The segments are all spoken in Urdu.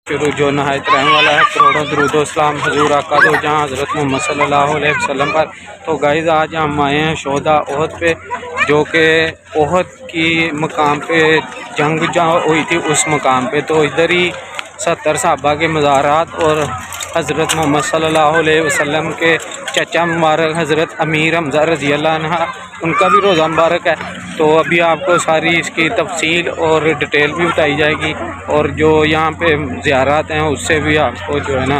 شروع جو نہایت رحم والا ہے، کروڑوں درود و اسلام حضور آقا دو جہاں حضرت محمد صلی اللہ علیہ وسلم پر۔ تو گائز آج ہم آئے ہیں شہداء احد پہ، جو کہ احد کی مقام پہ جنگ جہاں ہوئی تھی اس مقام پہ۔ تو ادھر ہی 70 صحابہ کے مزارات اور حضرت محمد صلی اللہ علیہ وسلم کے چچا مبارک حضرت امیر حمزہ رضی اللہ عنہ ان کا بھی روزہ مبارک ہے۔ تو ابھی آپ کو ساری اس کی تفصیل اور ڈیٹیل بھی بتائی جائے گی، اور جو یہاں پہ زیارات ہیں اس سے بھی آپ کو جو ہے نا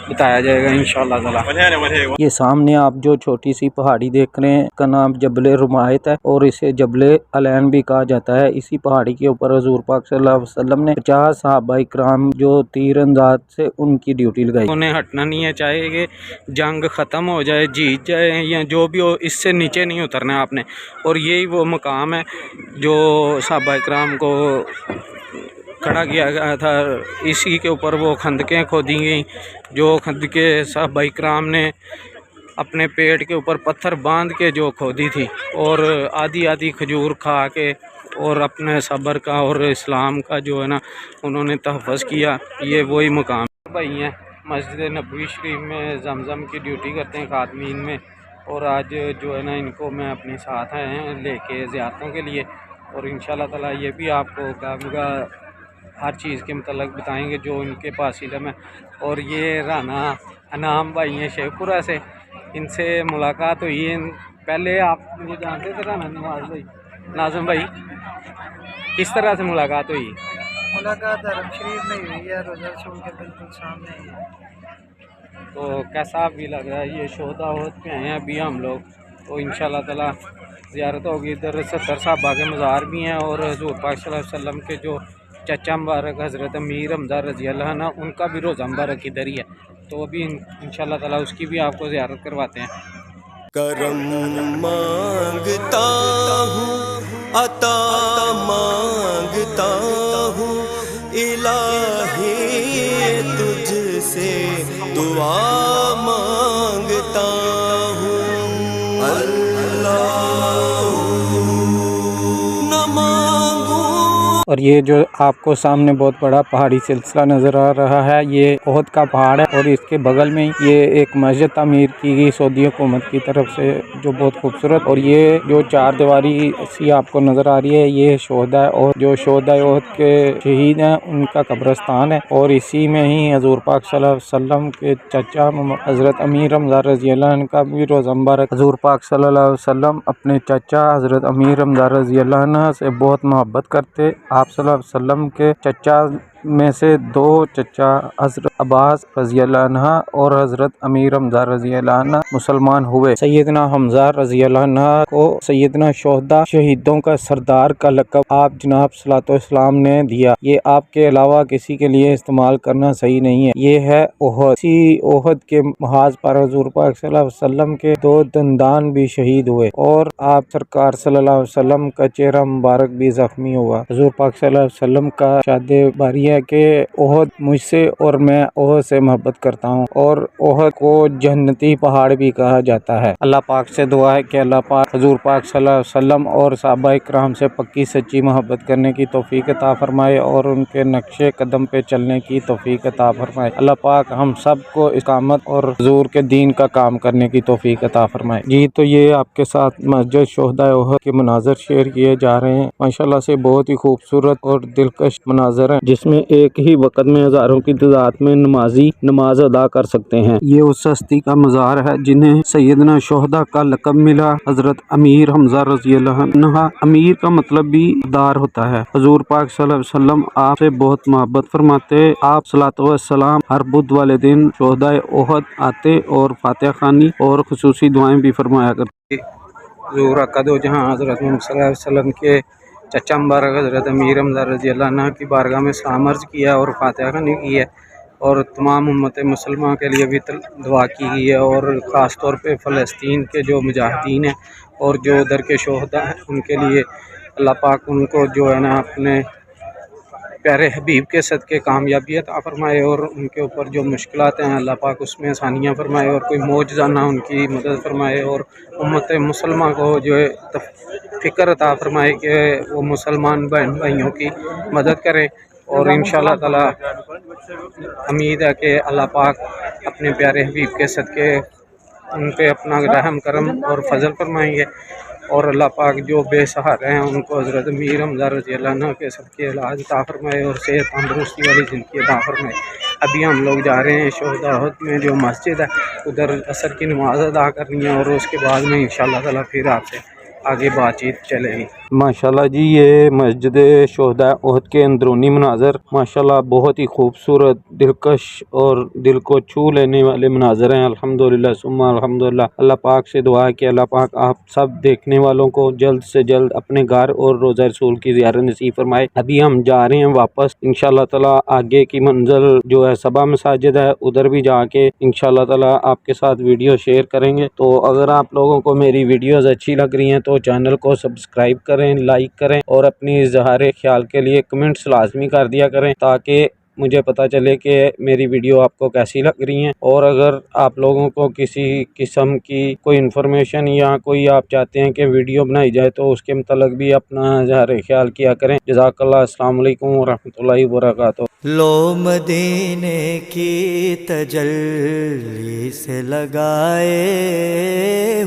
بتایا جائے گا انشاءاللہ تعالی۔ یہ سامنے آپ جو چھوٹی سی پہاڑی دیکھ رہے ہیں، اس کا نام جبل رمایت ہے اور اسے جبل علین بھی کہا جاتا ہے۔ اسی پہاڑی کے اوپر حضور پاک صلی اللہ علیہ وسلم نے 50 صحابہ کرام جو تیر انداز سے ان کی ڈیوٹی لگائی۔ انہیں ہٹنا نہیں ہے، چاہے کہ جنگ ختم ہو جائے، جیت جائے یا جو بھی ہو، اس سے نیچے نہیں اترنا ہے آپ نے۔ اور یہی وہ مقام ہے جو صحابہ کرام کو کھڑا کیا گیا تھا، اسی کے اوپر وہ خندقیں کھودی گئیں، جو خندقیں صحابہ کرام نے اپنے پیٹ کے اوپر پتھر باندھ کے جو کھودی تھی، اور آدھی آدھی کھجور کھا کے اور اپنے صبر کا اور اسلام کا جو ہے نا انہوں نے تحفظ کیا۔ یہ وہی مقام بھائی ہیں، مسجد نبوی شریف میں زمزم کی ڈیوٹی کرتے ہیں خادمین میں، اور آج جو ہے نا ان کو میں اپنے ساتھ آئے ہیں لے کے زیارتوں کے لیے، اور انشاءاللہ تعالیٰ یہ بھی آپ کو کا ہر چیز کے متعلق بتائیں گے جو ان کے پاس علم ہے۔ اور یہ رانا انعام بھائی ہیں شیخ پورہ سے، ان سے ملاقات ہوئی ہے۔ پہلے آپ مجھے جانتے تھے رانا نواز بھائی، ناظم بھائی، کس طرح سے ملاقات ہوئی؟ ملاقات حرم شریف میں ہوئی ہے، روزہ رسول کے بالکل سامنے ہی ہے۔ تو کیسا بھی لگ رہا ہے؟ یہ شہداء احد پہ آئے ہیں ابھی ہم لوگ، تو انشاءاللہ تعالیٰ زیارت ہوگی۔ ادھر 70 صحابہ کے مزار بھی ہیں، اور حضور پاک صلی اللہ علیہ وسلم کے جو چچا مبارک حضرت امیر حمزہ رضی اللہ عنہ ان کا بھی روزہ مبارک ادھر ہی ہے۔ تو ابھی انشاءاللہ تعالیٰ اس کی بھی آپ کو زیارت کرواتے ہیں۔ کرم مانگتا ہوں، عطا مانگتا ہوں، الہی تجھ سے دعا مانگتا ہوں، اللہ نہ مانگوں۔ اور یہ جو آپ کو سامنے بہت بڑا پہاڑی سلسلہ نظر آ رہا ہے، یہ احد کا پہاڑ ہے، اور اس کے بغل میں یہ ایک مسجد تعمیر کی گئی سعودی حکومت کی طرف سے جو بہت خوبصورت، اور یہ جو 4 دیواری سی آپ کو نظر آ رہی ہے، یہ شہداء احد جو شہداء احد کے شہید ہیں ان کا قبرستان ہے، اور اسی میں ہی حضور پاک صلی اللہ علیہ وسلم کے چچا حضرت امیر حمزہ رضی اللہ عنہ کا بھی روزہ مبارک۔ حضور پاک صلی اللہ علیہ وسلم اپنے چچا حضرت امیر حمزہ رضی اللہ عنہ سے بہت محبت کرتے۔ آپ صلی اللہ علیہ وسلم کے چچا میں سے 2 چچا حضرت عباس رضی اللہ عنہ اور حضرت امیر حمزہ رضی اللہ عنہ مسلمان ہوئے۔ سیدنا حمزہ رضی اللہ عنہ کو سیدنا شہداء شہیدوں کا سردار کا لقب آپ جناب صلی اللہ علیہ وسلم نے دیا۔ یہ آپ کے علاوہ کسی کے لیے استعمال کرنا صحیح نہیں ہے۔ یہ ہے احد۔ اسی احد کے محاذ پر حضور پاک صلی اللہ علیہ وسلم کے 2 دندان بھی شہید ہوئے، اور آپ سرکار صلی اللہ علیہ وسلم کا چہرہ مبارک بھی زخمی ہوا۔ حضور پاک صلی اللہ علیہ وسلم کا ارشاد باری ہے کہ احد مجھ سے اور میں احد سے محبت کرتا ہوں، اور احد کو جنتی پہاڑ بھی کہا جاتا ہے۔ اللہ پاک سے دعا ہے کہ اللہ پاک حضور پاک صلی اللہ علیہ وسلم اور صحابہ کرام سے پکی سچی محبت کرنے کی توفیق عطا فرمائے، اور ان کے نقش قدم پہ چلنے کی توفیق عطا فرمائے۔ اللہ پاک ہم سب کو استقامت اور حضور کے دین کا کام کرنے کی توفیق عطا فرمائے۔ جی تو یہ آپ کے ساتھ مسجد شہداء احد کے مناظر شیئر کیے جا رہے ہیں۔ ماشاءاللہ سے بہت ہی خوبصورت اور دلکش مناظر ہیں، جس میں ایک ہی وقت میں ہزاروں کی تعداد میں نمازی نماز ادا کر سکتے ہیں۔ یہ اس ہستی کا مزار ہے جنہیں سیدنا شہداء کا لقب ملا، حضرت امیر حمزہ رضی اللہ عنہ۔ امیر کا مطلب بھی دار ہوتا ہے۔ حضور پاک صلی اللہ علیہ وسلم آپ سے بہت محبت فرماتے۔ آپ صلوات و سلام ہر بدھ والے دن شہداء احد آتے اور فاتحہ خوانی اور خصوصی دعائیں بھی فرمایا کرتے۔ حضور آقا دو جہاں حضرت محمد صلی اللہ علیہ وسلم کے چچا مبارک حضرت امیر حمزہ رضی اللہ عنہ کی بارگاہ میں سلام عرض کیا اور فاتحہ خوانی کی ہے، اور تمام امت مسلمہ کے لیے بھی دعا کی گئی ہے، اور خاص طور پہ فلسطین کے جو مجاہدین ہیں اور جو ادھر کے شہداء ہیں ان کے لیے اللہ پاک ان کو جو ہے نا اپنے پیارے حبیب کے صدقے کامیابی عطا فرمائے، اور ان کے اوپر جو مشکلات ہیں اللہ پاک اس میں آسانیاں فرمائے، اور کوئی معجزانہ ان کی مدد فرمائے، اور امت مسلمہ کو جو ہے فکر عطا فرمائے کہ وہ مسلمان بہن بھائیوں کی مدد کریں، اور انشاءاللہ تعالی امید ہے کہ اللہ پاک اپنے پیارے حبیب کے صدقے ان پہ اپنا رحم کرم اور فضل فرمائیں گے، اور اللہ پاک جو بے سہارے ہیں ان کو حضرت میر حمزہ رضی اللہ عنہ کے صدقے علاج عطا فرمائے اور صحت تندرستی والی زندگی عطا فرمائے۔ ابھی ہم لوگ جا رہے ہیں شہداء احد میں جو مسجد ہے، ادھر عصر کی نماز ادا کرنی ہے، اور اس کے بعد میں انشاءاللہ تعالی پھر آپ سے آگے بات چیت چلے گی۔ ماشاءاللہ جی، یہ مسجد شہداء احد کے اندرونی مناظر ماشاءاللہ بہت ہی خوبصورت، دلکش اور دل کو چھو لینے والے مناظر ہیں۔ الحمدللہ ثم الحمدللہ۔ اللہ پاک سے دعا ہے کہ اللہ پاک آپ سب دیکھنے والوں کو جلد سے جلد اپنے گھر اور روضہ رسول کی زیارت نصیب فرمائے۔ ابھی ہم جا رہے ہیں واپس، انشاءاللہ تعالی آگے کی منزل جو ہے صبا مساجد ہے، ادھر بھی جا کے انشاءاللہ تعالی آپ کے ساتھ ویڈیو شیئر کریں گے۔ تو اگر آپ لوگوں کو میری ویڈیوز اچھی لگ رہی ہیں تو چینل کو سبسکرائب کریں، لائک کریں، اور اپنی اظہار خیال کے لیے کمنٹس لازمی کر دیا کریں تاکہ مجھے پتہ چلے کہ میری ویڈیو آپ کو کیسی لگ رہی ہیں۔ اور اگر آپ لوگوں کو کسی قسم کی کوئی انفارمیشن یا کوئی آپ چاہتے ہیں کہ ویڈیو بنائی جائے تو اس کے متعلق بھی اپنا اظہار خیال کیا کریں۔ جزاک اللہ۔ السلام علیکم ورحمۃ اللہ وبرکاتہ۔ لو مدینے کی تجلی سے لگائے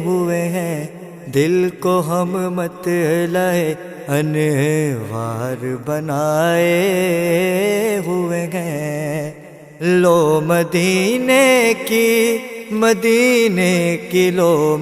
ہوئے ہیں، دل کو ہم مطلع انوار بنائے ہوئے ہیں۔ لو مدینے کی لو